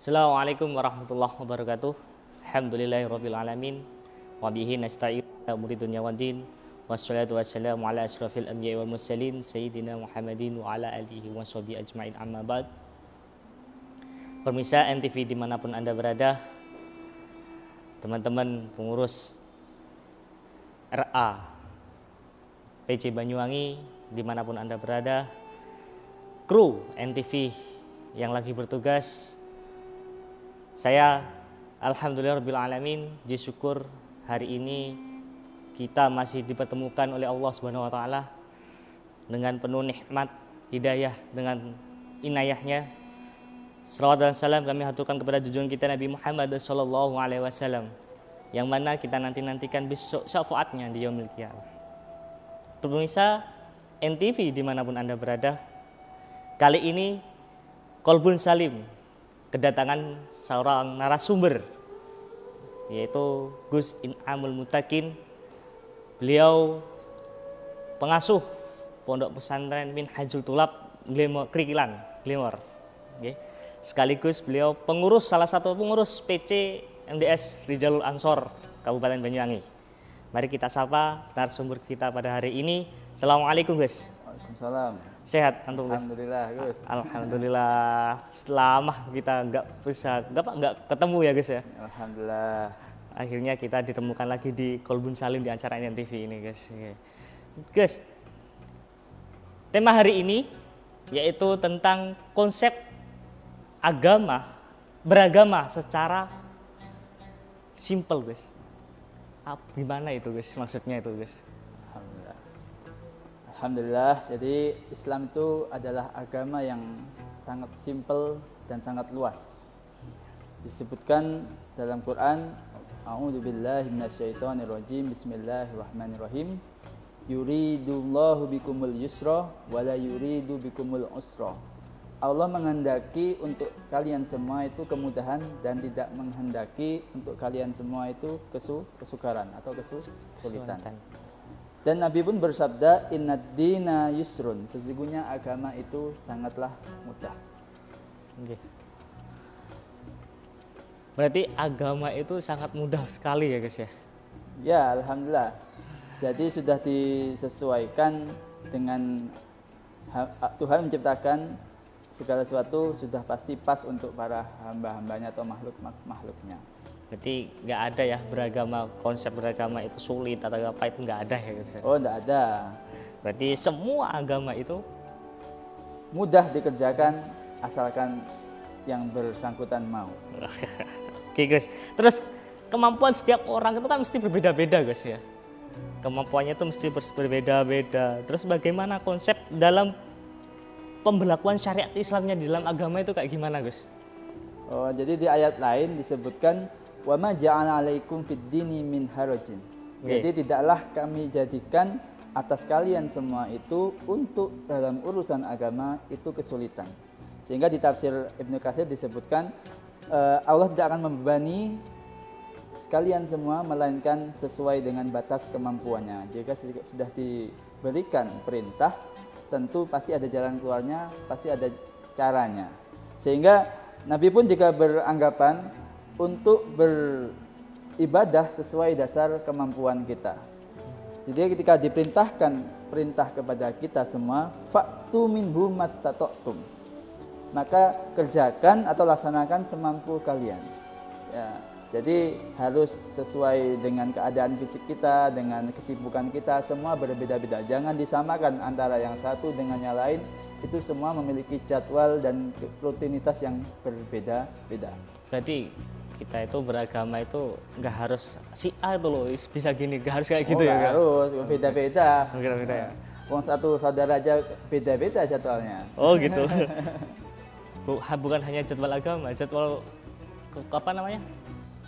Assalamualaikum warahmatullahi wabarakatuh. Alhamdulillahirabbil alamin. Wa bihi nasta'in umuri dunya waddin. Wassalatu wassalamu ala asyrafil anbiya'i wal mursalin sayyidina Muhammadin wa ala alihi washabihi ajmain amma ba'd. Pemirsa NTV dimanapun Anda berada, teman-teman pengurus RA PC Banyuwangi dimanapun Anda berada, kru NTV yang lagi bertugas, saya alhamdulillahirabbil alamin, puji syukur hari ini kita masih dipertemukan oleh Allah Subhanahu wa taala dengan penuh nikmat, hidayah, dengan inayahnya. Salawat dan salam kami haturkan kepada junjungan kita Nabi Muhammad sallallahu alaihi wasallam, yang mana kita nantikan besok syafaatnya di yaumil qiyamah. Pemirsa NTV dimanapun Anda berada, kali ini Qalbun Salim kedatangan seorang narasumber, yaitu Gus In'amul Mutakin. Beliau pengasuh Pondok Pesantren Minhajul Tulab Krikilan, Glimor. Sekaligus beliau salah satu pengurus PC MDS Rijalul Ansor Kabupaten Banyuwangi. Mari kita sapa narasumber kita pada hari ini. Assalamualaikum, Gus. Waalaikumsalam. Sehat antum, Gus? Alhamdulillah, Gus. Alhamdulillah. Selama kita nggak ketemu ya, Gus ya. Alhamdulillah. Akhirnya kita ditemukan lagi di Qalbun Salim di acara NTV ini, Gus. Gus, tema hari ini yaitu tentang konsep beragama secara simple, Gus. Gimana itu, Gus? Maksudnya itu, Gus? Alhamdulillah. Alhamdulillah. Jadi Islam itu adalah agama yang sangat simple dan sangat luas. Disebutkan dalam Quran, A'udzubillahi minasyaitonirrajim. Bismillahirrahmanirrahim. Yuridullahu bikumul yusra wa la yuridu bikumul usra. Allah menghendaki untuk kalian semua itu kemudahan dan tidak menghendaki untuk kalian semua itu kesukaran atau kesulitan. Dan Nabi pun bersabda, innad dina yusrun, sesungguhnya agama itu sangatlah mudah. Berarti agama itu sangat mudah sekali ya, guys ya? Ya, alhamdulillah. Jadi sudah disesuaikan dengan Tuhan menciptakan segala sesuatu, sudah pasti pas untuk para hamba-hambanya atau makhluknya. Berarti nggak ada ya konsep beragama itu sulit atau apa, itu nggak ada ya, guys? Oh, nggak ada. Berarti semua agama itu mudah dikerjakan asalkan yang bersangkutan mau. Oke, guys. Terus kemampuan setiap orang itu kan mesti berbeda-beda, guys ya. Kemampuannya itu mesti berbeda-beda. Terus bagaimana konsep dalam pembelakuan syariat Islamnya di dalam agama itu kayak gimana, Gus? Oh, jadi di ayat lain disebutkan wa ma ja'ala 'alaikum fid dini min harajin. Jadi tidaklah kami jadikan atas kalian semua itu untuk dalam urusan agama itu kesulitan. Sehingga di tafsir Ibnu Katsir disebutkan Allah tidak akan membebani sekalian semua melainkan sesuai dengan batas kemampuannya. Jika sudah diberikan perintah, tentu pasti ada jalan keluarnya, pasti ada caranya. Sehingga Nabi pun juga beranggapan untuk beribadah sesuai dasar kemampuan kita. Jadi ketika diperintahkan perintah kepada kita semua, fa'tu minhu mastata'tum, maka kerjakan atau laksanakan semampu kalian. Ya, jadi harus sesuai dengan keadaan fisik kita, dengan kesibukan kita, semua berbeda-beda. Jangan disamakan antara yang satu dengan yang lain. Itu semua memiliki jadwal dan rutinitas yang berbeda-beda. Berarti kita itu beragama itu nggak harus si A itu loh bisa gini, nggak harus kayak gitu ya? Nggak harus, beda-beda. Beda-beda ya? Wong satu saudara aja beda-beda jadwalnya. Oh gitu. Bukan hanya jadwal agama, jadwal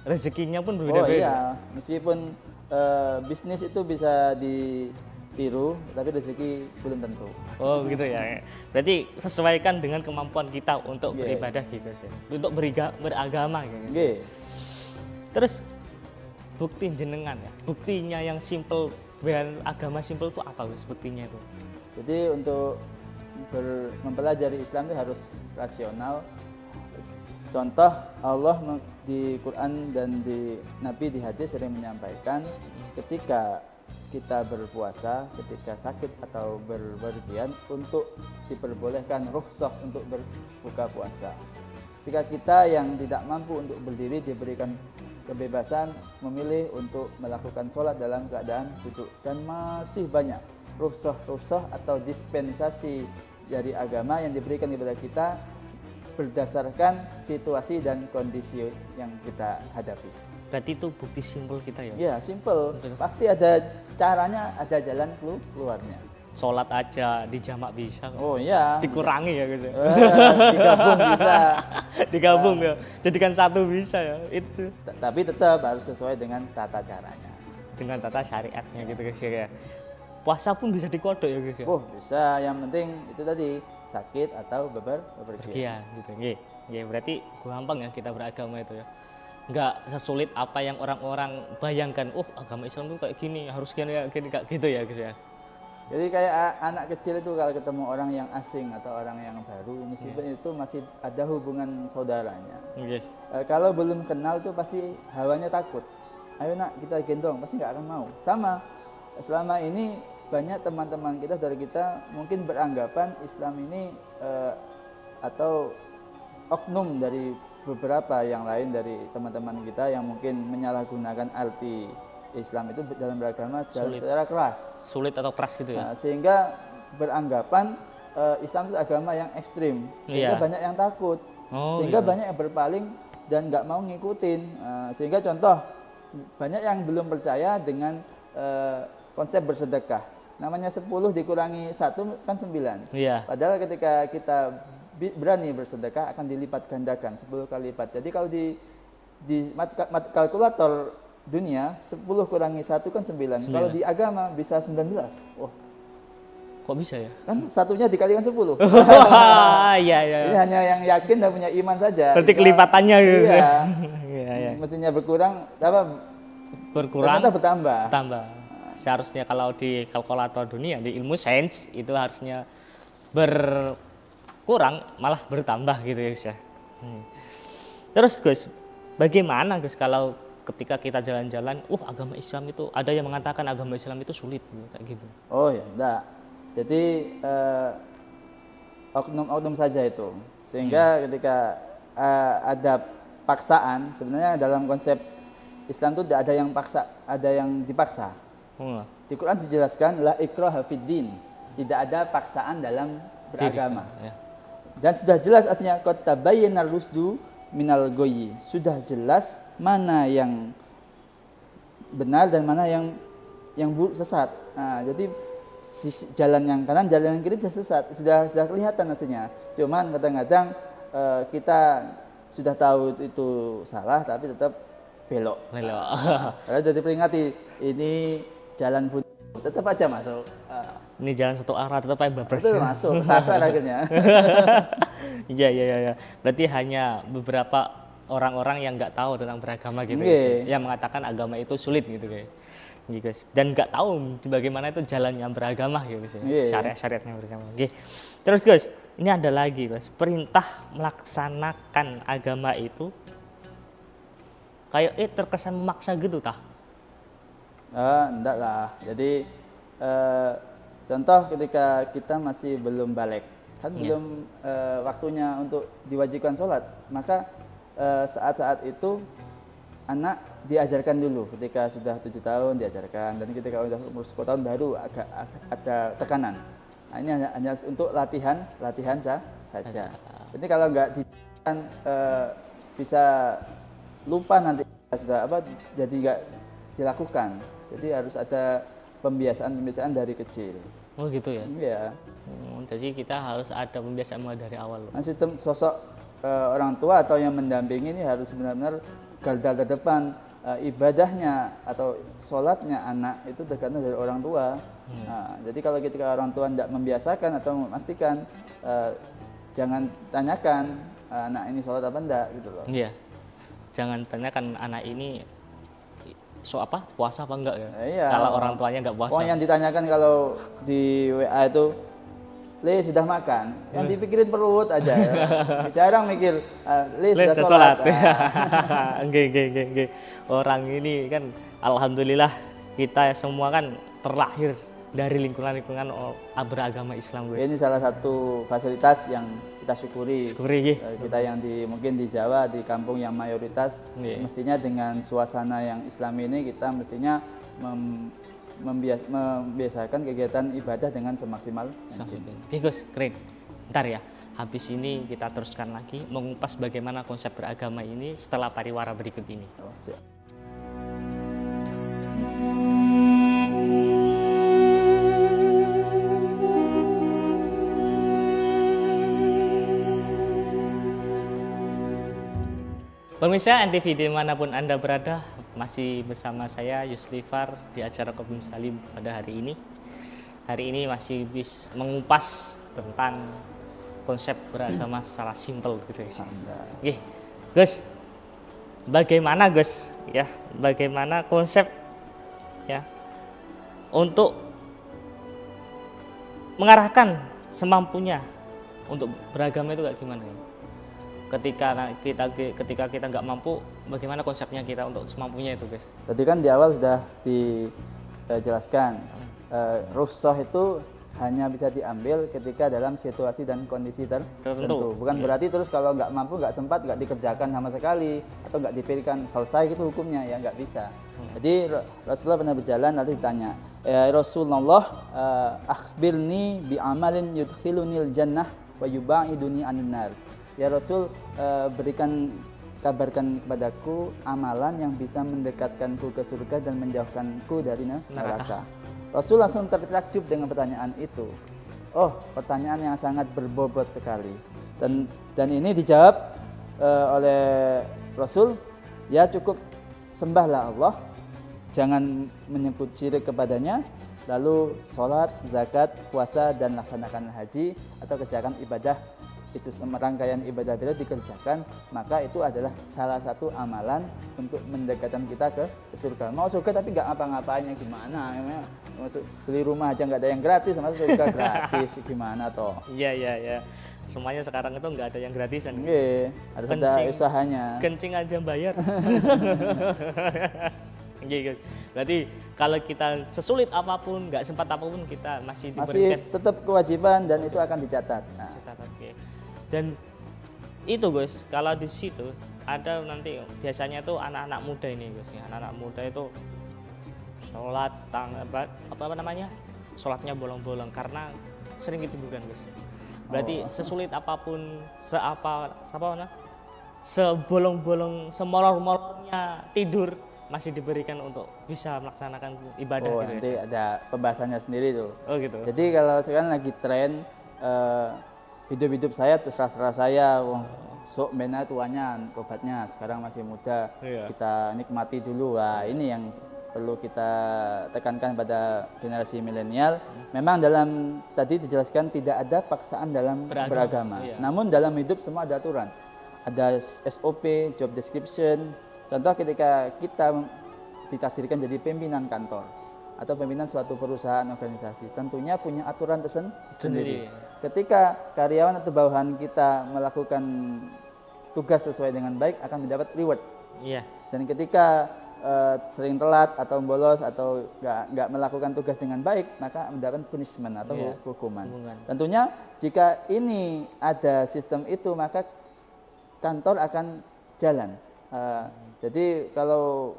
rezekinya pun berbeda-beda. Oh iya, meskipun bisnis itu bisa ditiru, tapi rezeki belum tentu. Oh gitu ya. Berarti sesuaikan dengan kemampuan kita untuk beribadah gitu sih. Untuk beragama gitu. Terus bukti jenengan ya. Buktinya yang simple, agama simple itu apa, Gus? Buktinya itu? Jadi untuk mempelajari Islam itu harus rasional, Contoh Allah di Quran dan di Nabi di hadis sering menyampaikan ketika kita berpuasa, ketika sakit atau berpergian untuk diperbolehkan rukhsah untuk berbuka puasa. Ketika kita yang tidak mampu untuk berdiri diberikan kebebasan memilih untuk melakukan sholat dalam keadaan duduk, dan masih banyak rukhsah atau dispensasi dari agama yang diberikan kepada kita berdasarkan situasi dan kondisi yang kita hadapi. Berarti itu bukti simpel kita ya. Ya, simple. Pasti ada caranya, ada jalan keluarnya. Sholat aja di jamak bisa. Oh iya. Dikurangi ya guys ya. Digabung bisa. Digabung ya. Jadikan satu bisa ya. Itu. Tapi tetap harus sesuai dengan tata caranya. Dengan tata syariatnya gitu guys ya. Puasa pun bisa dikodok ya guys ya. Oh bisa. Yang penting itu tadi sakit atau bepergian gitu. Nggih, berarti gampang ya kita beragama itu ya. Enggak sesulit apa yang orang-orang bayangkan. Oh, agama Islam tuh kayak gini, harus gini kayak gitu ya guys ya. Jadi kayak anak kecil itu kalau ketemu orang yang asing atau orang yang baru, meskipun itu masih ada hubungan saudaranya. Kalau belum kenal tuh pasti hawanya takut. Ayo nak kita gendong, pasti nggak akan mau. Sama, selama ini banyak teman-teman kita dari kita mungkin beranggapan Islam ini atau oknum dari beberapa yang lain dari teman-teman kita yang mungkin menyalahgunakan arti Islam itu dalam beragama secara keras. Sulit atau keras gitu ya. Nah, sehingga beranggapan Islam itu agama yang ekstrim, sehingga banyak yang takut, sehingga banyak yang berpaling dan nggak mau ngikutin. Sehingga contoh banyak yang belum percaya dengan konsep bersedekah. Namanya 10 dikurangi 1 kan 9. Padahal ketika kita berani bersedekah akan dilipat gandakan 10 kali lipat. Jadi kalau di kalkulator dunia 10 kurangi 1 kan 9. Kalau di agama bisa 19. Wah. Kok bisa ya? Kan satunya dikalikan 10. Iya. Ini hanya yang yakin dan punya iman saja. Berarti kelipatannya gitu. Iya. Mestinya berkurang ternyata bertambah. Seharusnya kalau di kalkulator dunia, di ilmu sains itu harusnya berkurang malah bertambah gitu ya guys ya. Terus Gus, bagaimana Gus kalau ketika kita jalan-jalan, agama Islam itu ada yang mengatakan agama Islam itu sulit kayak gitu. Oh ya, enggak. Jadi oknum-oknum saja itu. Sehingga ketika ada paksaan, sebenarnya dalam konsep Islam itu tidak ada yang paksa, ada yang dipaksa. Di Quran dijelaskan la ikraha fid din, tidak ada paksaan dalam beragama. Dan sudah jelas artinya qad tabayyana rusdu minal ghayyi. Sudah jelas mana yang benar dan mana yang sesat. Nah, jadi jalan yang kanan, jalan yang kiri sudah sesat, sudah kelihatan hasilnya. Cuman kadang-kadang kita sudah tahu itu salah tapi tetap belok. Kalau jadi peringati ini jalan pun tetap aja masuk. Ini jalan satu arah tetap aja bablas. Tetap masuk, sasar akhirnya. Iya. Berarti hanya beberapa orang-orang yang nggak tahu tentang beragama gitu, yang mengatakan agama itu sulit gitu guys. Dan nggak tahu bagaimana itu jalannya beragama gitu syariat-syariatnya beragama. Terus guys, ini ada lagi guys, perintah melaksanakan agama itu kayak terkesan memaksa gitu tah? Enggak lah. Jadi contoh ketika kita masih belum balik, kan belum waktunya untuk diwajibkan sholat, maka saat-saat itu anak diajarkan dulu. Ketika sudah 7 tahun diajarkan, dan ketika sudah umur 10 tahun baru agak ada tekanan. Nah, ini hanya untuk latihan saja. Jadi kalau nggak bisa lupa nanti sudah jadi nggak dilakukan. Jadi harus ada pembiasaan dari kecil. Oh gitu ya? Iya. Jadi kita harus ada pembiasaan mulai dari awal. Nah, sistem sosok orang tua atau yang mendampingi ini harus benar-benar garda terdepan. Ibadahnya atau sholatnya anak itu tergantung dari orang tua. Nah, jadi kalau ketika orang tua tidak membiasakan atau memastikan, jangan tanyakan anak ini sholat apa enggak gitu loh. Iya. Jangan tanyakan anak ini puasa apa enggak ya? Iya. Kalau orang tuanya enggak puasa. Yang ditanyakan kalau di WA itu Le sudah makan, yang dipikirin perut aja. Ya. Jarang mikir, Le Le, sudah sudah sholat. sholat. Nggih. Orang ini kan alhamdulillah kita semua kan terlahir dari lingkungan-lingkungan beragama Islam, guys. Ini salah satu fasilitas yang kita syukuri. Syukuri nggih. Kita yang mungkin di Jawa, di kampung yang mayoritas, Nggih. mestinya dengan suasana yang Islam ini kita mestinya membiasakan kegiatan ibadah dengan semaksimal mungkin. Oke, Gus, keren. Ntar ya, habis ini kita teruskan lagi mengupas bagaimana konsep beragama ini setelah pariwara berikut ini. Oh, siap. Pemirsa NTV dimanapun Anda berada, masih bersama saya Yuslifar di acara Kebun Salim pada hari ini. Hari ini masih mengupas tentang konsep beragama secara simpel gitu ya. Oke, Gus, bagaimana Gus ya? Bagaimana konsep ya untuk mengarahkan semampunya untuk beragama itu kayak gimana? Ketika kita nggak mampu, bagaimana konsepnya kita untuk semampunya itu, guys? Tadi kan di awal sudah dijelaskan, rukhsah itu hanya bisa diambil ketika dalam situasi dan kondisi tertentu. Bukan berarti terus kalau nggak mampu, nggak sempat, nggak dikerjakan sama sekali, atau nggak diberikan selesai gitu hukumnya, ya nggak bisa. Jadi Rasulullah pernah berjalan lalu ditanya, ya Rasulullah, akhbirni bi amalin yudkhilunil jannah wa yubaiduni anin nar. Ya Rasul, kabarkan kepadaku amalan yang bisa mendekatkanku ke surga dan menjauhkanku dari neraka. Rasul langsung tertakjub dengan pertanyaan itu. Oh, pertanyaan yang sangat berbobot sekali. Dan ini dijawab oleh Rasul, ya cukup sembahlah Allah, jangan menyebut syirik kepadanya, lalu sholat, zakat, puasa, dan laksanakan haji atau kerjakan ibadah. Itu rangkaian ibadah dikerjakan, maka itu adalah salah satu amalan untuk mendekatkan kita ke surga. Mau surga tapi nggak ngapa-ngapainnya gimana? Masuk beli rumah aja nggak ada yang gratis, masuk surga gratis gimana toh? Iya. Semuanya sekarang itu nggak ada yang gratisan. Iya, harus ada usahanya. Kencing aja bayar. Gitu. Berarti kalau kita sesulit apapun, nggak sempat apapun, kita masih diberikan tetap kewajiban dan itu akan dicatat. Nah. Dan itu Gus, kalau di situ ada nanti biasanya tuh anak-anak muda ini Gus, anak-anak muda itu sholat apa namanya, sholatnya bolong-bolong karena sering ketiduran Gus. Berarti sesulit apapun, sebolong-bolong, semolor-molornya tidur masih diberikan untuk bisa melaksanakan ibadah. Oh, gitu nanti ya? ada pembahasannya sendiri tuh. Oh gitu. Jadi kalau sekarang lagi tren hidup saya terserah saya, sok mena tuanya tobatnya, sekarang masih muda, kita nikmati dulu. Wah, ini yang perlu kita tekankan pada generasi milenial. Memang dalam tadi dijelaskan tidak ada paksaan dalam beragama. Namun dalam hidup semua ada aturan. Ada SOP, job description. Contoh ketika kita ditakdirkan jadi pimpinan kantor atau pimpinan suatu perusahaan organisasi, tentunya punya aturan tersendiri. Ketika karyawan atau bawahan kita melakukan tugas sesuai dengan baik, akan mendapat rewards. Iya. Dan ketika sering telat atau bolos atau nggak melakukan tugas dengan baik, maka mendapat punishment atau hukuman. Tentunya jika ini ada sistem itu, maka kantor akan jalan. Jadi kalau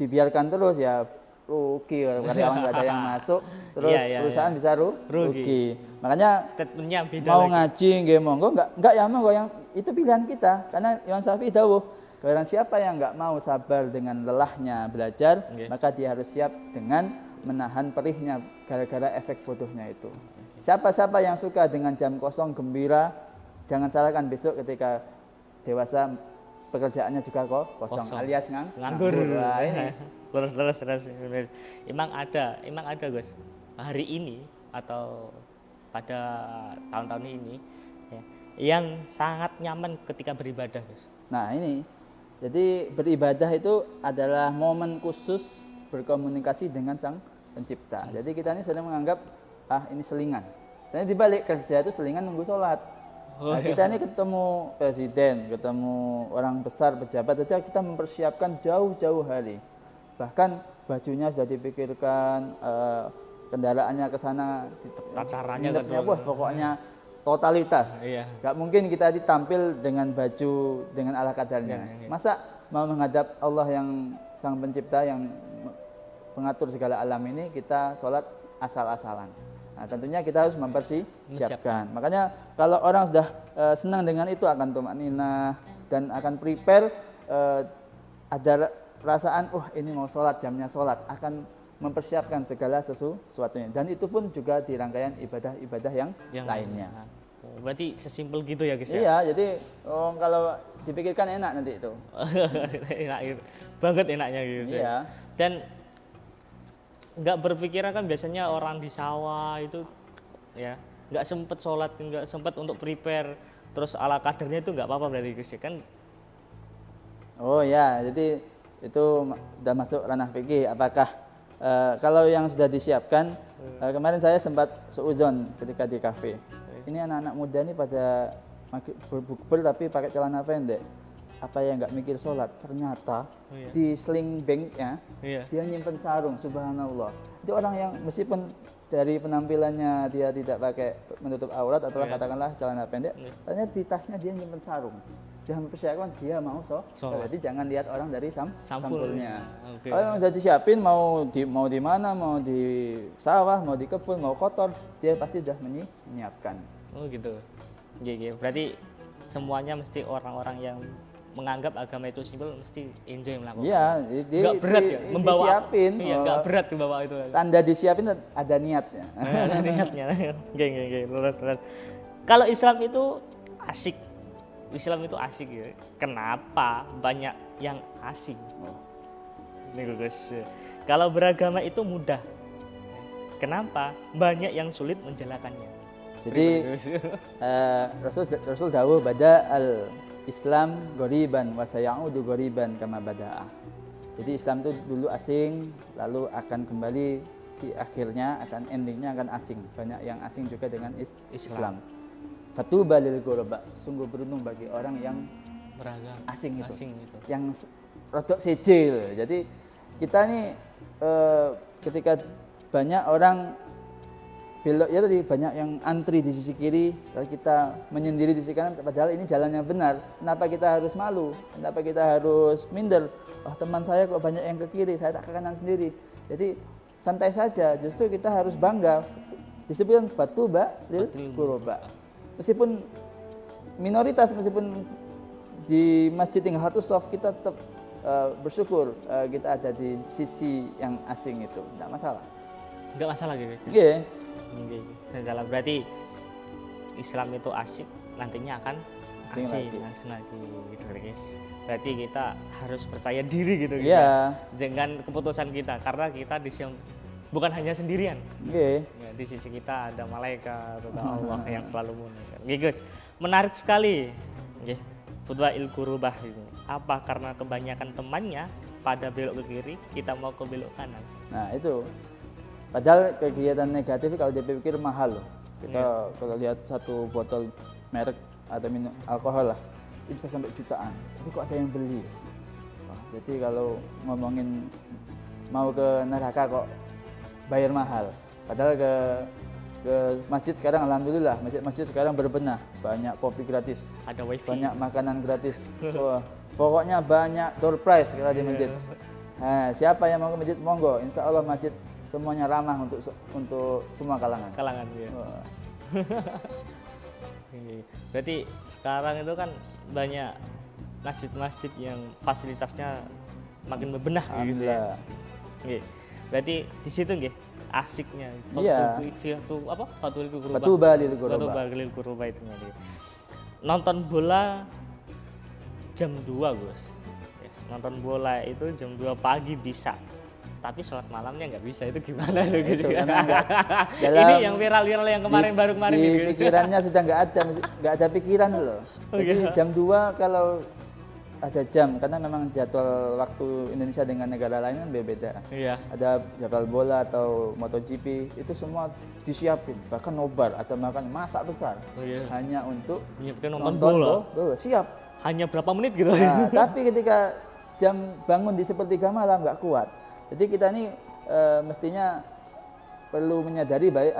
dibiarkan terus ya rugi, karyawan nggak ada yang masuk, terus perusahaan bisa rugi. Makanya statementnya beda mau lagi. ngaji nggih monggo, nggak ya monggo, yang itu pilihan kita. Karena Imam Syafi'i dawuh, barang siapa yang nggak mau sabar dengan lelahnya belajar, maka dia harus siap dengan menahan perihnya gara-gara efek fotonya itu. Siapa-siapa yang suka dengan jam kosong gembira, jangan salahkan besok ketika dewasa pekerjaannya juga kosong. Alias nganggur. Wah, ini terus. Emang ada Gus, hari ini atau pada tahun-tahun ini ya, yang sangat nyaman ketika beribadah Gus. Nah ini, jadi beribadah itu adalah momen khusus berkomunikasi dengan Sang Pencipta. Jadi kita ini sering menganggap ini selingan. Saya dibalik kerja itu selingan nunggu sholat. Nah, kita ini ketemu presiden, ketemu orang besar, pejabat saja kita mempersiapkan jauh-jauh hari. Bahkan bajunya sudah dipikirkan, kendaraannya ke sana, Caranya nginepnya, kan. wah pokoknya totalitas. Iya. Gak mungkin kita ditampil dengan baju dengan ala kadarnya. Iya. Masa mau menghadap Allah yang sang pencipta yang pengatur segala alam ini kita sholat asal-asalan. Nah, tentunya kita harus mempersiapkan. Makanya kalau orang sudah senang dengan itu akan tumakninah dan akan prepare, ada perasaan, ini mau sholat, jamnya sholat, akan mempersiapkan segala sesuatunya. Dan itu pun juga di rangkaian ibadah-ibadah yang lainnya. Oh, berarti sesimpel gitu ya guys ya? Iya, jadi kalau dipikirkan enak nanti itu. Enak gitu. Banget enaknya gitu. Iya. Dan nggak berpikiran kan biasanya orang di sawah itu ya nggak sempet sholat, nggak sempet untuk prepare, terus ala kadarnya itu nggak apa-apa berarti guys ya kan? Oh ya, jadi itu sudah masuk ranah fikih. Apakah kalau yang sudah disiapkan, kemarin saya sempat seuzon ketika di kafe. Ini anak-anak muda ini pada berbukber tapi pakai celana pendek. Apa yang nggak mikir sholat? Ternyata di sling banknya dia nyimpen sarung, subhanallah. Itu orang yang meskipun dari penampilannya dia tidak pakai menutup aurat atau katakanlah celana pendek, ternyata di tasnya dia nyimpen sarung. Dia mempersiapkan dia mau sholat. Jadi jangan lihat orang dari sampulnya. Kalau yang sudah disiapin mau di mana, mau di sawah, mau di kebun, mau kotor, dia pasti sudah menyiapkan. Oh gitu. Berarti semuanya mesti orang-orang yang menganggap agama itu simpel mesti enjoy melakukan. Iya, nggak berat ya membawa. Disiapin. Iya, nggak berat membawa itu. Tanda disiapin ada niatnya. Ada niatnya. Lurus. Kalau Islam itu asik. Islam itu asik ya. Kenapa banyak yang asing? Nih guys. Kalau beragama itu mudah. Kenapa banyak yang sulit menjalankannya? Jadi Rasul dawuh bada al Islam goriban wa sayaudu goriban kama bada'a. Jadi Islam itu dulu asing, lalu akan kembali di akhirnya akan endingnya akan asing. Banyak yang asing juga dengan Islam. Fatuba lil ghuraba. Sungguh beruntung bagi orang yang beragam asing itu. Gitu. Yang rodok sejil. Jadi kita nih ketika banyak orang belok ya tadi banyak yang antri di sisi kiri, lalu kita menyendiri di sisi kanan, padahal ini jalan yang benar. Kenapa kita harus malu? Kenapa kita harus minder? Oh, teman saya kok banyak yang ke kiri, saya tak ke kanan sendiri. Jadi santai saja, justru kita harus bangga. Disebutkan fatuba lil ghuraba. Meskipun minoritas, meskipun di masjid tinggal satu shaf, kita tetap bersyukur kita ada di sisi yang asing itu, tidak masalah. Enggak masalah gitu. Iya. Salah, berarti Islam itu asyik, nantinya akan asing lagi gitu guys. Berarti kita harus percaya diri gitu ya. Dengan keputusan kita, karena kita bukan hanya sendirian. Ya, di sisi kita ada malaikat, ada Allah yang selalu mengingatkan. Guys, menarik sekali. Futbah-il Ghurabah ini. Apa karena kebanyakan temannya pada belok ke kiri, kita mau ke belok kanan. Nah, itu. Padahal kegiatan negatif kalau dipikir mahal loh. Kita kalau lihat satu botol merek atau minum alkohol lah, itu bisa sampai jutaan. Tapi kok ada yang beli? Wah, jadi kalau ngomongin mau ke neraka kok bayar mahal. Padahal ke masjid sekarang alhamdulillah, masjid sekarang berbenah, banyak kopi gratis, ada wifi, banyak makanan gratis. Wah, pokoknya banyak door prize kalau di masjid. Nah, siapa yang mau ke masjid monggo, insya Allah masjid semuanya ramah untuk semua kalangan. Ya. Berarti sekarang itu kan banyak masjid-masjid yang fasilitasnya makin berbenah gitu ya. Berarti di situ nggih asiknya. Iya. Fatuba lil ghurabah itu nanti. Nonton bola jam 2, Gus. Nonton bola itu jam 2 pagi bisa. Tapi sholat malamnya nggak bisa, itu gimana itu gitu? Ini yang viral yang kemarin di pikirannya sudah nggak ada pikiran loh. Jadi jam 2 kalau ada jam karena memang jadwal waktu Indonesia dengan negara lain kan beda. Iya. Ada jadwal bola atau MotoGP itu semua disiapin, bahkan nobar atau makan masak besar Oh iya. hanya untuk Nyiapin nonton bola. bola. Siap. Hanya berapa menit gitu. Nah, tapi ketika jam bangun di sepertiga malam nggak kuat. Jadi kita ini mestinya perlu menyadari baik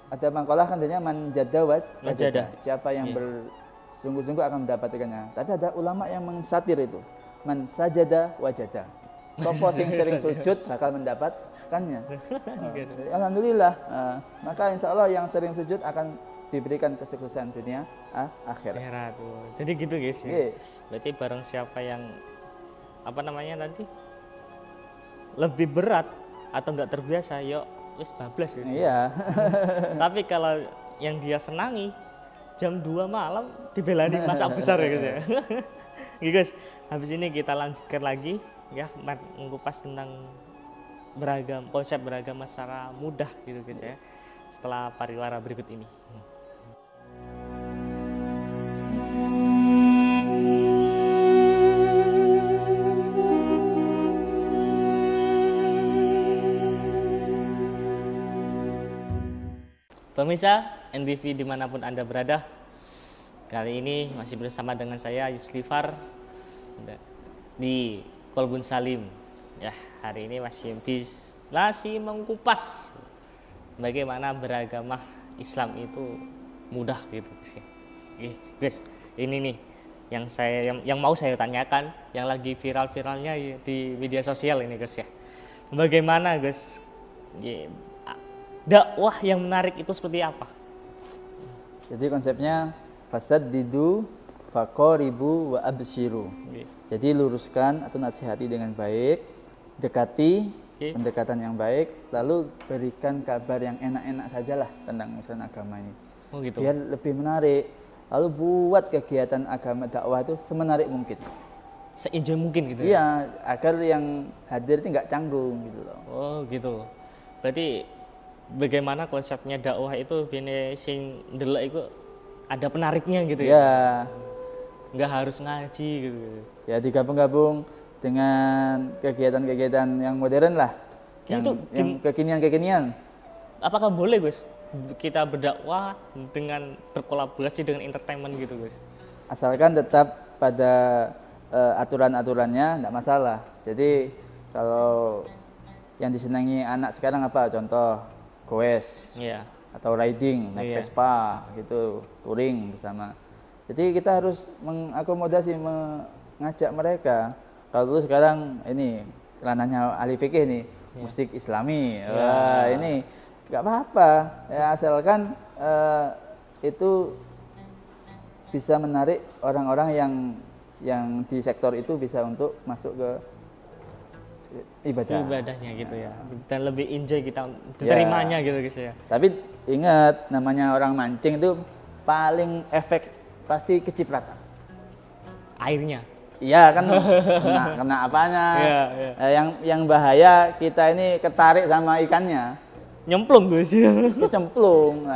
ada makalah kan adanya man jada wa sajada. Siapa yang bersungguh-sungguh akan mendapatkannya. Tapi ada ulama yang mensatir itu. Man sajada wajada. Sopo sing sering sujud bakal mendapatkannya. Alhamdulillah. Maka insya Allah yang sering sujud akan diberikan kesuksesan dunia akhirat. Jadi gitu guys ya. Yeah. Berarti barang siapa yang apa namanya tadi lebih berat atau nggak terbiasa, yuk wis bablas guys. Iya. Tapi kalau yang dia senangi jam 2 malam dibelani masak besar ya guys ya. Oke guys, habis ini kita lanjutkan lagi ya mengupas tentang konsep beragama secara mudah gitu guys ya. Setelah pariwara berikut ini. Pemirsa NTV dimanapun Anda berada, kali ini masih bersama dengan saya Yuslifar di Kolbun Salim. Ya, hari ini masih mengupas bagaimana beragama Islam itu mudah gitu guys. Guys, ini nih yang mau saya tanyakan, yang lagi viral-viralnya di media sosial ini guys ya. Bagaimana guys? Dakwah yang menarik itu seperti apa? Jadi konsepnya fasaddidu faqaribu wa abshiru. Jadi luruskan atau nasihati dengan baik, dekati pendekatan yang baik, lalu berikan kabar yang enak-enak sajalah tentang urusan agama ini. Oh gitu. Biar lebih menarik. Lalu buat kegiatan agama dakwah itu semenarik mungkin. Se-enjoy mungkin gitu ya? Iya, agar yang hadir itu nggak canggung gitu loh. Oh gitu. Berarti bagaimana konsepnya dakwah itu bene sing ndelok iku ada penariknya gitu ya. Iya. Nggak harus ngaji gitu. Ya digabung-gabung dengan kegiatan-kegiatan yang modern lah. Yang kekinian-kekinian. Apakah boleh, Gus? Kita berdakwah dengan berkolaborasi dengan entertainment gitu, Gus? Asalkan tetap pada aturan-aturannya enggak masalah. Jadi kalau yang disenangi anak sekarang apa? Contoh goes, atau riding, naik Vespa, gitu, touring bersama. Jadi kita harus mengakomodasi, mengajak mereka. Kalau dulu sekarang ini ranahnya ahli fikih nih, musik Islami, wah ini nggak apa-apa, ya asalkan itu bisa menarik orang-orang yang di sektor itu bisa untuk masuk ke ibadahnya gitu ya, dan lebih enjoy kita diterimanya gitu guys ya. Tapi ingat, namanya orang mancing itu paling efek pasti kecipratan airnya. Iya kan, kena apanya. Yang bahaya kita ini ketarik sama ikannya, nyemplung guys. Kecemplung.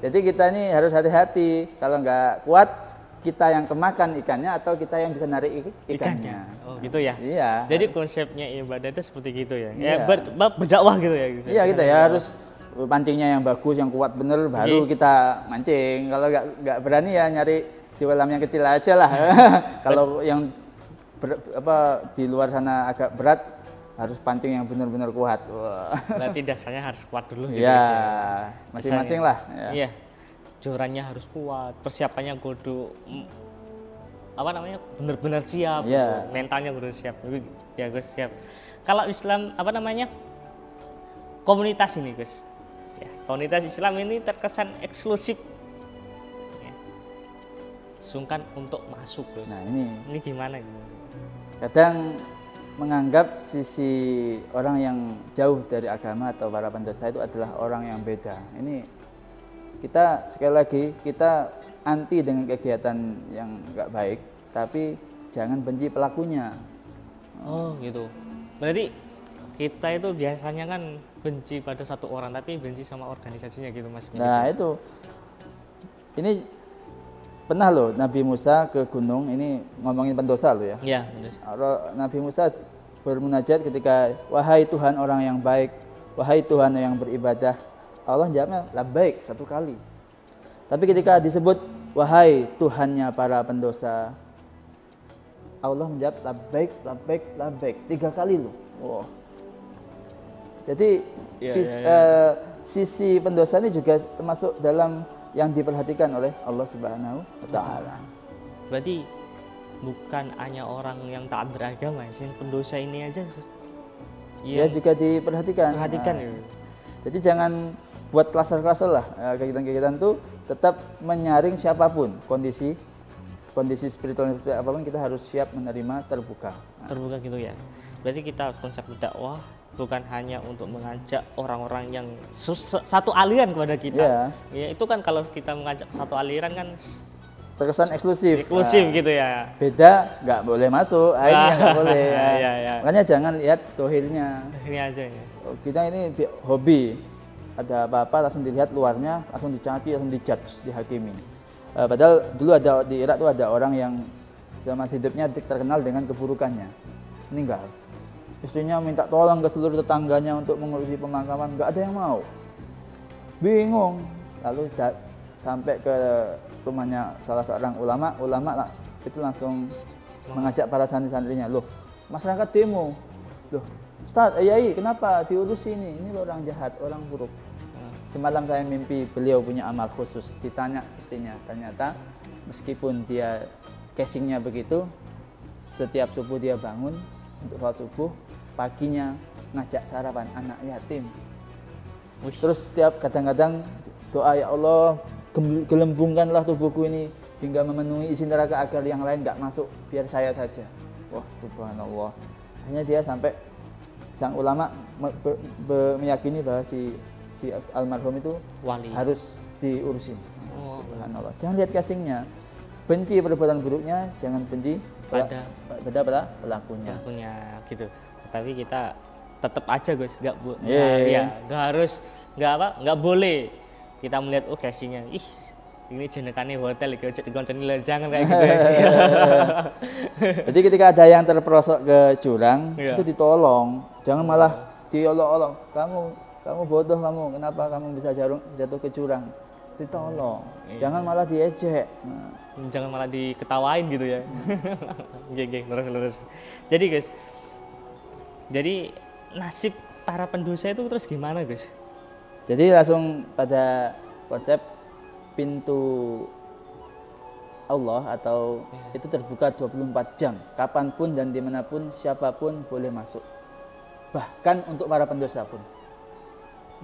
Jadi kita ini harus hati-hati, kalau nggak kuat kita yang kemakan ikannya atau kita yang bisa narik ikannya. Oh gitu ya. Iya. Jadi konsepnya ibadah itu seperti gitu ya. Ya berdakwah gitu ya. Iya, kita ya harus pancingnya yang bagus, yang kuat bener, baru kita mancing. Kalau nggak berani ya nyari di kolam yang kecil aja lah. Kalau yang di luar sana agak berat, harus pancing yang benar-benar kuat. Berarti dasarnya harus kuat dulu gitu ya. Masing-masing lah. Iya. Jorannya harus kuat, persiapannya kudu benar-benar siap, mentalnya kudu siap. Ya Gus, siap. Kalau Islam komunitas ini Gus, ya, komunitas Islam ini terkesan eksklusif, ya. Sungkan untuk masuk Gus. Nah ini gimana gitu? Kadang menganggap sisi orang yang jauh dari agama atau para pendosa itu adalah orang yang beda. Ini kita sekali lagi kita anti dengan kegiatan yang nggak baik, tapi jangan benci pelakunya. Oh gitu. Berarti kita itu biasanya kan benci pada satu orang, tapi benci sama organisasinya gitu maksudnya. Nah gitu. itu, ini pernah loh Nabi Musa ke gunung, ini ngomongin pendosa loh ya. Iya, benar. Nabi Musa bermunajat ketika, wahai Tuhan orang yang baik, wahai Tuhan yang beribadah. Allah jawabnya labbaik 1 kali. Tapi ketika disebut wahai Tuhannya para pendosa, Allah menjawab labbaik, labbaik, labbaik 3 kali loh. Wow. Jadi sisi pendosa ini juga termasuk dalam yang diperhatikan oleh Allah Subhanahu wa taala. Berarti bukan hanya orang yang taat beragama, sih pendosa ini aja Ya juga diperhatikan. Perhatikan Nah, ya. Jadi jangan buat klaser-klaser lah. Kegiatan-kegiatan itu tetap menyaring siapapun, kondisi spiritual apapun kita harus siap menerima, terbuka. Terbuka gitu ya. Berarti kita konsep dakwah bukan hanya untuk mengajak orang-orang yang satu aliran kepada kita. Iya. Ya, itu kan kalau kita mengajak satu aliran kan Terkesan eksklusif. eksklusif Nah, gitu ya. beda, nggak boleh masuk. Ini nggak boleh. Iya. Makanya jangan lihat dohirnya. Ini aja ya. Kita ini hobi. Ada apa-apa langsung dilihat luarnya, langsung dicaci, langsung dijudge, dihakimi. Padahal dulu ada di Irak tuh ada orang yang selama hidupnya terkenal dengan keburukannya. Meninggal. Istrinya minta tolong ke seluruh tetangganya untuk mengurusi pemakaman, nggak ada yang mau. Bingung. Lalu sampai ke rumahnya salah seorang ulama itu langsung mengajak para santri-santrinya, loh masyarakat demo, loh Ustaz, Yai kenapa diurus ini loh orang jahat, orang buruk. Semalam saya mimpi beliau punya amal khusus, ditanya istrinya, ternyata meskipun dia casingnya begitu, setiap subuh dia bangun untuk sholat subuh, paginya ngajak sarapan anak yatim. Terus setiap kadang-kadang doa, ya Allah gelembungkanlah tubuhku ini hingga memenuhi isi neraka agar yang lain nggak masuk, biar saya saja. Wah subhanallah. Hanya dia sampai sang ulama meyakini bahwa si almarhum itu Wali. harus diurusin. Subhanallah. Jangan lihat casingnya, benci perbuatan buruknya, jangan benci pada pelakunya. Pelakunya gitu. Tapi kita tetap aja guys, nggak boleh kita melihat casingnya, ini jenengane hotel iki cek dikonceni, jangan kayak gitu ya. Jadi ketika ada yang terperosok ke jurang, itu ditolong, jangan malah diolok-olok. Kamu bodoh, kenapa kamu bisa jatuh ke jurang? Ditolong, jangan malah diejek. Jangan malah diketawain gitu ya. Geng, lurus. Jadi guys, nasib para pendosa itu terus gimana guys? Jadi langsung pada konsep pintu Allah atau itu terbuka 24 jam, kapanpun dan dimanapun siapapun boleh masuk. Bahkan untuk para pendosa pun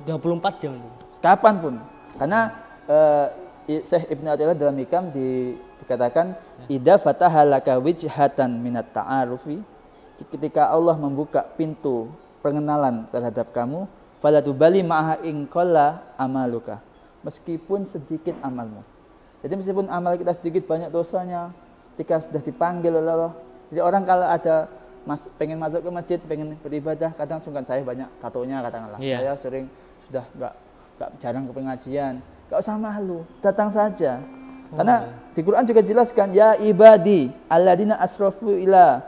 24 jam itu? Kapanpun. Karena Syekh Ibnu Athaillah dalam Hikam dikatakan idza fataha laka wijhatan minat ta'arufi, ketika Allah membuka pintu pengenalan terhadap kamu, fala tubali ma'aha in qalla amaluka, meskipun sedikit amalmu. Jadi meskipun amal kita sedikit, banyak dosanya, ketika sudah dipanggil oleh Allah. Jadi orang kalau ada pengen masuk ke masjid, pengen beribadah, kadang sungkan, saya banyak tatonya katakanlah. Saya sering sudah enggak jarang ke pengajian. Enggak usah malu, datang saja. Karena di Quran juga jelaskan, ya ibadi alladzina asrafu ila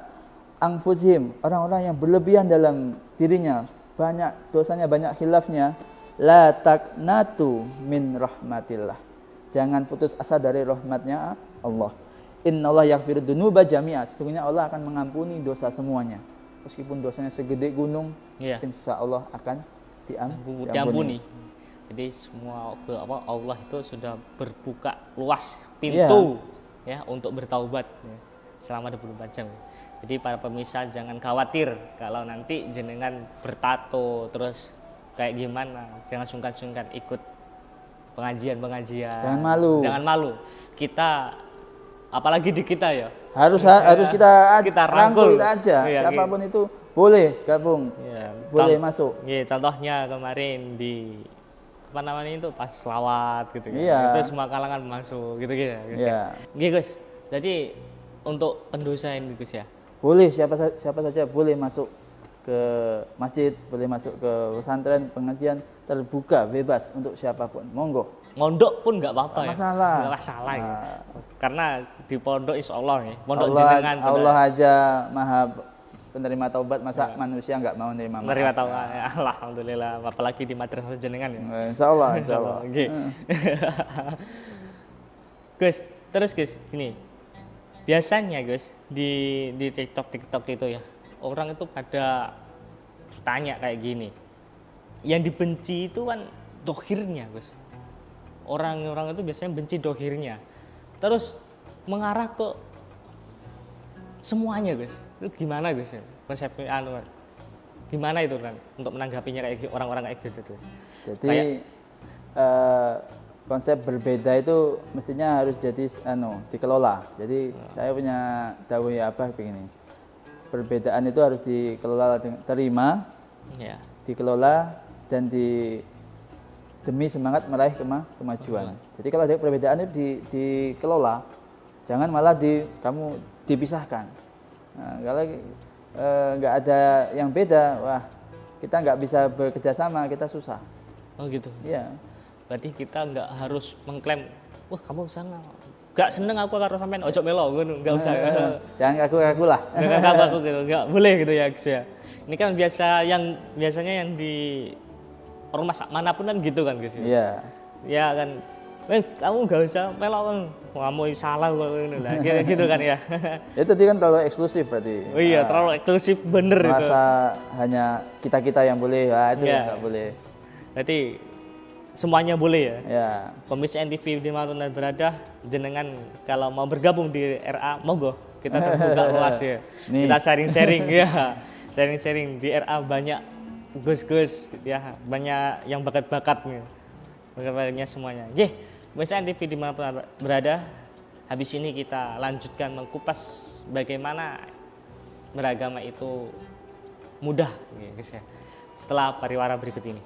anfusihim, orang-orang yang berlebihan dalam dirinya, banyak dosanya, banyak khilafnya, la taqnatu min rahmatillah, jangan putus asa dari rahmatnya Allah. Innallaha yaghfiru dzunuba jami'a, sesungguhnya Allah akan mengampuni dosa semuanya, meskipun dosanya segede gunung, insya Allah akan diampuni. Jadi semua Allah itu sudah berbuka luas pintu untuk bertaubat selama 24 jam. Jadi para pemirsa jangan khawatir kalau nanti jenengan bertato terus kayak gimana, jangan sungkan-sungkan ikut pengajian. Jangan malu. Kita apalagi di kita ya. Harus kita rangkul kita aja. Siapapun itu boleh gabung. Boleh masuk. Contohnya kemarin di itu pas selawat gitu kan. Itu semua kalangan masuk gitu ya. Guys. Jadi untuk pendosa ini Gus ya. Boleh siapa saja boleh masuk ke masjid, boleh masuk ke pesantren, pengajian, terbuka bebas untuk siapapun. Monggo. mondok pun nggak apa-apa ya. Masalah. Nggak masalah ya. Karena di pondok insya Allah ya. Pondok Allah, jenengan. Allah aja maha penerima taubat, masa manusia nggak mau nerima maaf? Menerima tahu. Alhamdulillah. Apalagi di madrasah jenengan ya. Insya Allah, insya Allah. Oke. Gus, terus Gus, gini. Biasanya Gus di TikTok itu ya, orang itu pada tanya kayak gini. Yang dibenci itu kan dohirnya Gus. Orang-orang itu biasanya benci dohirnya. Terus mengarah ke semuanya Gus. Itu gimana Gus? Konsepnya gimana itu kan untuk menanggapinya kayak orang-orang kayak gitu tuh. Jadi konsep berbeda itu mestinya harus jadi dikelola. Jadi saya punya dawuh apa begini. Perbedaan itu harus dikelola, terima, ya. Dikelola dan demi semangat meraih kemajuan. Jadi kalau ada perbedaan itu dikelola, jangan malah kamu dipisahkan. Nah, kalau nggak ada yang beda, wah kita nggak bisa bekerja sama, kita susah. Oh gitu. Iya. Berarti kita nggak harus mengklaim, wah kamu sangat nggak seneng aku karo sampean ojo melo, nggak usah. Jangan kaku-kaku lah. Jangan kaku gitu, nggak boleh gitu ya Gus ya. Ini kan biasanya yang di ormas manapun kan gitu kan Gus. Iya. Ya kan, kamu nggak usah melo kan, kamu salah lah, gitu kan ya. Itu tadi kan terlalu eksklusif berarti. Oh iya, terlalu eksklusif bener itu. Merasa hanya kita yang boleh, itu nggak boleh. Berarti semuanya boleh ya? Ya. Pemirsa NTV dimanapun Anda berada, jenengan kalau mau bergabung di RA, monggo kita terbuka luas ya. Nih. Kita sharing-sharing ya, sharing-sharing di RA banyak gus-gus ya, banyak yang bakat-bakatnya, bakat-bakatnya semuanya. Pemirsa NTV dimanapun Anda berada, habis ini kita lanjutkan mengkupas bagaimana beragama itu mudah, guys ya. Setelah pariwara berikut ini.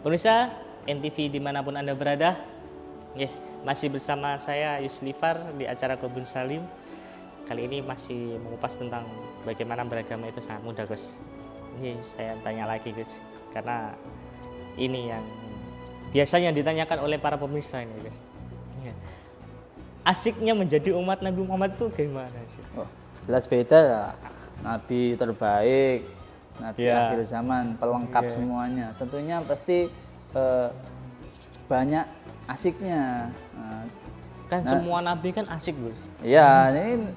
Pemirsa NTV dimanapun Anda berada, masih bersama saya Yuslifar di acara Kebun Salim. Kali ini masih mengupas tentang bagaimana beragama itu sangat mudah Gus. Ini saya tanya lagi Gus, karena ini yang biasanya ditanyakan oleh para pemirsa ini Gus. Asiknya menjadi umat Nabi Muhammad itu gimana sih? Oh, jelas beda lah. Nabi terbaik, Nabi akhir zaman, pelengkap semuanya. Tentunya pasti banyak asiknya. Kan semua Nabi kan asik Gus. Iya, ini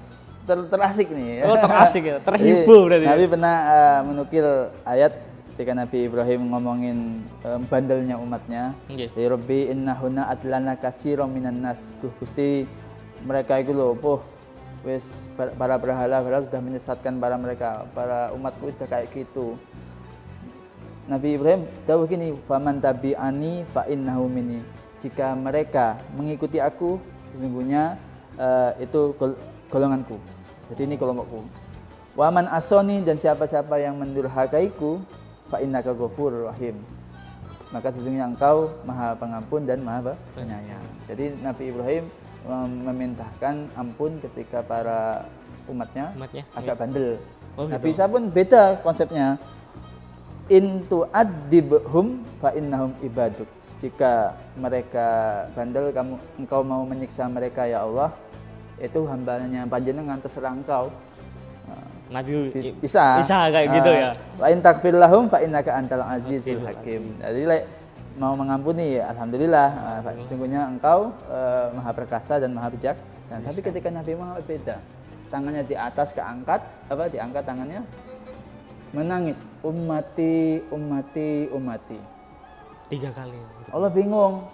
terasik nih. Oh terasik ya, terhibur berarti. Nabi pernah menukil ayat ketika Nabi Ibrahim ngomongin bandelnya umatnya. Ya Rabbi innahunna adlana katsiran minan nas. Gusti mereka itu loh, wis para berhala sudah menyesatkan para umatku sudah kayak gitu. Nabi Ibrahim tahu gini, faman tabi'ani fa innahu minni. Jika mereka mengikuti aku, sesungguhnya itu golonganku. Jadi ini kelompokku. Waman asoni, dan siapa-siapa yang mendurhakaiku, fa innaka ghafurur rahim. Maka sesungguhnya engkau Maha Pengampun dan Maha Penyayang. Jadi Nabi Ibrahim memintahkan ampun ketika para umatnya agak bandel. Nabi Isa pun beda konsepnya. In tu'adzibhum fa innahum ibaduk. Jika mereka bandel, engkau mau menyiksa mereka ya Allah, itu hambanya panjenengan, terserah engkau. Nabi Isa kayak gitu ya. Wa in taghfir lahum fa innaka antal azizul hakim. Jadi mau mengampuni, alhamdulillah, sesungguhnya engkau maha perkasa dan maha bijak. Tapi ketika Nabi Muhammad beda, tangannya di atas keangkat, diangkat tangannya, menangis, ummati, ummati, ummati. 3 kali. Allah bingung,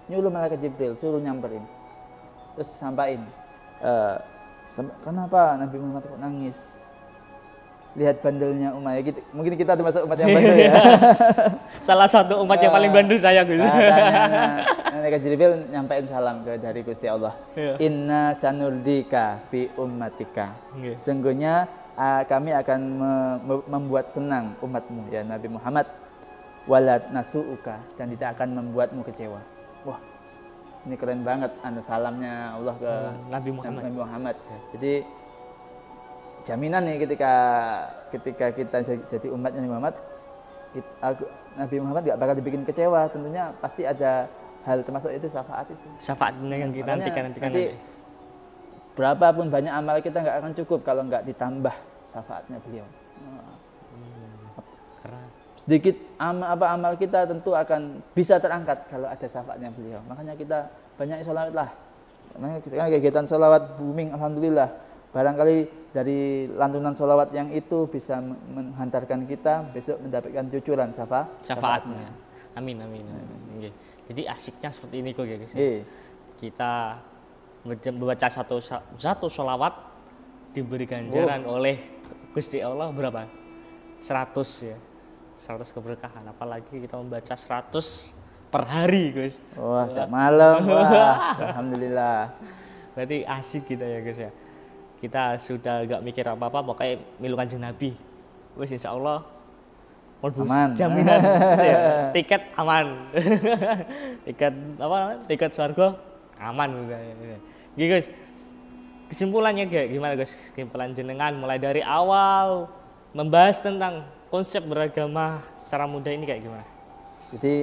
nyuruh malaikat Jibril, suruh nyamperin, terus sampaikan, kenapa Nabi Muhammad kok nangis? Lihat bandelnya umat ya, mungkin kita termasuk umat yang bandel ya. Salah satu umat yang paling bandel saya Gus. Malaikat Jibril nyampaikan salam dari Gusti Allah. Inna sanurdika fi ummatika. Sungguhnya kami akan membuat senang umatmu ya Nabi Muhammad. Walat nasuuka, dan tidak akan membuatmu kecewa. Wah, ini keren banget salamnya Allah ke Nabi Muhammad. Nabi Muhammad. Jadi jaminan nih ketika kita jadi umatnya Nabi Muhammad, Nabi Muhammad nggak bakal dibikin kecewa. Tentunya pasti ada hal termasuk itu syafaat itu. Syafaatnya yang kita nantikan nanti. Berapapun banyak amal kita nggak akan cukup kalau nggak ditambah syafaatnya beliau. Keren. Sedikit amal kita tentu akan bisa terangkat kalau ada syafaatnya beliau. Makanya kita banyak sholawat lah. Makanya sekarang kegiatan sholawat booming, alhamdulillah. Barangkali dari lantunan sholawat yang itu bisa menghantarkan kita besok mendapatkan cucuran syafaatnya. Amin. Okay. Jadi asiknya seperti ini kok ya guys. Kita membaca satu sholawat diberi ganjaran oleh Gusti Allah berapa? 100 ya. 100 keberkahan, apalagi kita membaca 100 per hari guys. Wah, tiap malam. Wah, alhamdulillah. Berarti asik kita ya guys ya. Kita sudah gak mikir apa-apa, pokoknya milu Kanjeng Nabi. Wes insya Allah aman. Jaminan ya, tiket aman. Tiket surga aman udah. Gitu guys. Kesimpulannya gimana guys? Kesimpulan jenengan mulai dari awal membahas tentang konsep beragama secara mudah ini kayak gimana? Jadi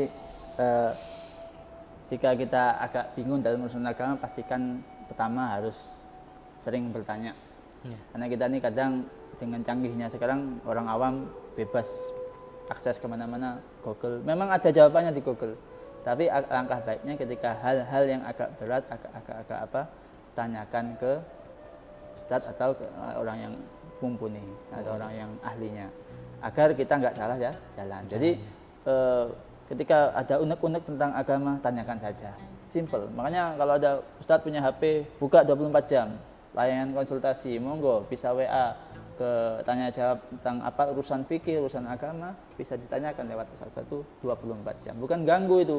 jika kita agak bingung dalam urusan agama, pastikan pertama harus sering bertanya. Karena kita ini kadang dengan canggihnya sekarang orang awam bebas akses kemana-mana Google. Memang ada jawabannya di Google. Tapi langkah baiknya ketika hal-hal yang agak berat, agak tanyakan ke ustadz atau ke orang yang mumpuni atau orang yang ahlinya, agar kita nggak salah ya jalan. Jadi ketika ada unek-unek tentang agama, tanyakan saja, simple. Makanya kalau ada ustadz punya HP, buka 24 jam, layanan konsultasi, monggo bisa WA ke tanya jawab tentang apa urusan fikih, urusan agama, bisa ditanyakan lewat 24 jam. Bukan ganggu itu,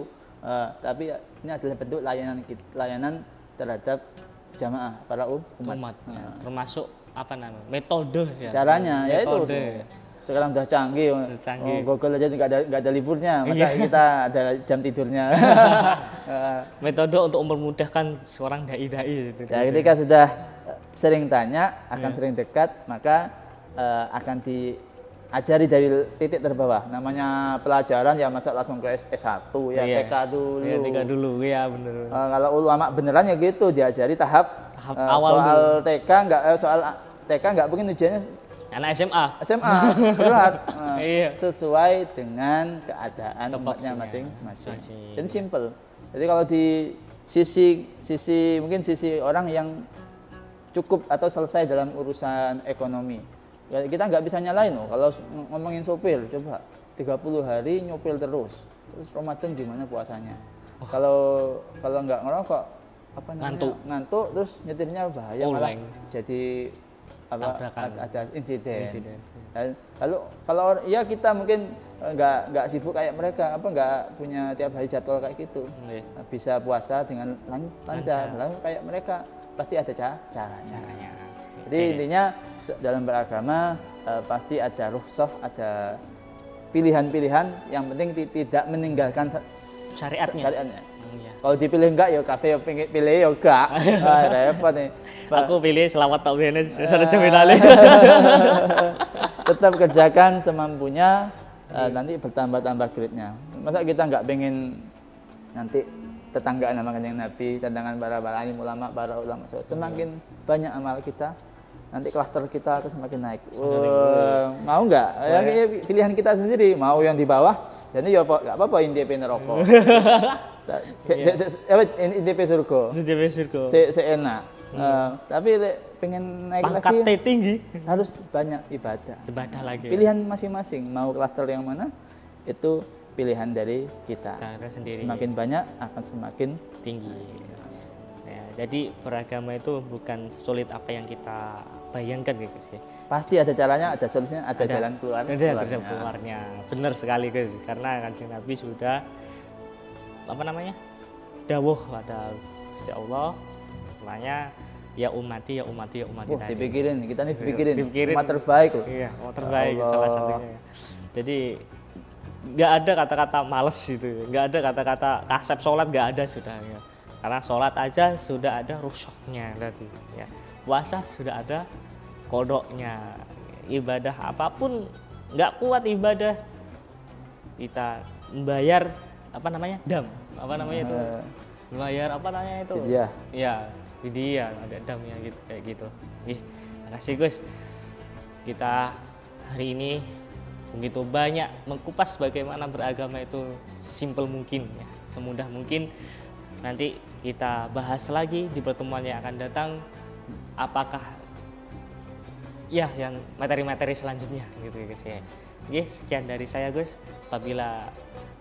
tapi ini adalah bentuk layanan terhadap jamaah para umat. Termasuk apa namanya metode ya, caranya metode. Ya itu sekarang udah canggih. Google aja nggak ada liburnya, masa kita ada jam tidurnya. Metode untuk mempermudahkan seorang dai-dai itu. Ya, ketika sudah sering tanya, akan sering dekat, maka akan diajari dari titik terbawah. Namanya pelajaran ya masa langsung ke S1 ya, TK dulu. Iya, TK dulu ya bener. Kalau ulama beneran ya gitu, diajari tahap awal soal dulu. soal TK nggak mungkin ujiannya anak SMA berat. Iya. Sesuai dengan keadaan umatnya masing-masing. Jadi simple. Jadi kalau di sisi mungkin sisi orang yang cukup atau selesai dalam urusan ekonomi, ya, kita nggak bisa nyalain loh. Kalau ngomongin sopir, coba 30 hari nyopir terus Ramadan gimana puasanya? Kalau nggak ngerokok, apa namanya? Ngantuk terus nyetirnya bahaya, malah jadi ada insiden. Lalu kalau ya kita mungkin nggak sibuk kayak mereka, nggak punya tiap hari jadwal kayak gitu, bisa puasa dengan lancar. Lalu kayak mereka pasti ada caranya. Jadi intinya dalam beragama pasti ada rukhsah, ada pilihan-pilihan, yang penting tidak meninggalkan syariatnya. Kalau dipilih enggak ya kafe pilih ya enggak. Repot nih. Aku pilih selawat tak benes sudah jaminan. Tetap kerjakan semampunya, nanti bertambah-tambah grade-nya. Masa kita enggak pengen nanti tetanggaan sama Kanjeng Nabi, tantangan para alim ulama, para ulama. Semakin banyak amal kita, nanti klaster kita akan semakin naik. Mau enggak? Ya, pilihan kita sendiri. Mau yang di bawah, jadi ya enggak apa-apa indep neraka. IDP surga. Seenak. Tapi pengen naik pangkat lagi tinggi harus banyak ibadah lagi. Pilihan masing-masing, mau klaster yang mana itu pilihan dari kita. Sendiri. Semakin banyak akan semakin tinggi. Ya, jadi beragama itu bukan sesulit apa yang kita bayangkan guys. Pasti ada caranya, ada solusinya, ada jalan keluarnya. Benar sekali guys, karena Kanjeng Nabi sudah dawuh pada Gusti Allah, makanya ya umati tadi. Dipikirin, kita ini dipikirin umat terbaik loh. Iya, umat terbaik salah satunya. Jadi nggak ada kata-kata males gitu, nggak ada kata-kata kasep sholat, nggak ada sudah ya. Karena sholat aja sudah ada rusuknya tadi, ya. Puasa sudah ada kodoknya. Ibadah apapun nggak kuat ibadah, kita membayar apa namanya itu, membayar apa namanya itu, Fidyah. ya fidyah, ada damnya gitu kayak gitu. Makasih Gus. Kita hari ini begitu banyak mengkupas bagaimana beragama itu simple mungkin, ya, semudah mungkin. Nanti kita bahas lagi di pertemuan yang akan datang, apakah ya yang materi-materi selanjutnya gitu guys ya. Sekian dari saya Gus. Apabila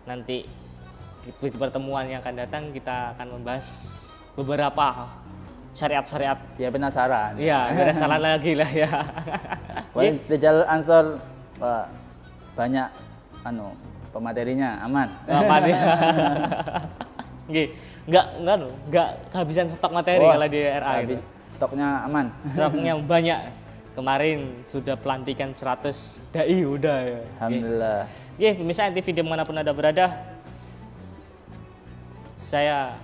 nanti di pertemuan yang akan datang kita akan membahas beberapa syariat-syariat. Ya penasaran. Iya, ada salah lagi lah ya. Rijal Ansor banyak pematerinya aman. Apa dia? Enggak kehabisan stok materi kalau di RA gitu. Stoknya aman. Stoknya banyak. Kemarin sudah pelantikan 100 dai udah ya. Alhamdulillah. Pemirsa NTV dimanapun Anda berada, saya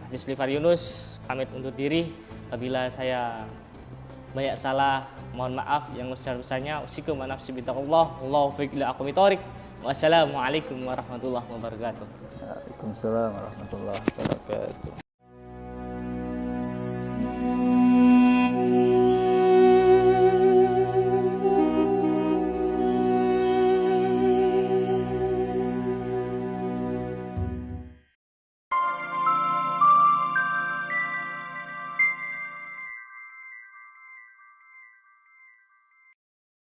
Juslivar Yunus pamit undur diri. Apabila saya banyak salah, mohon maaf. Yang besar-besarnya usikum wa nafsi bittaqullah. Wallahu fiq ila aqwamit thoriq. Wassalamualaikum warahmatullahi wabarakatuh. Waalaikumsalam warahmatullahi wabarakatuh.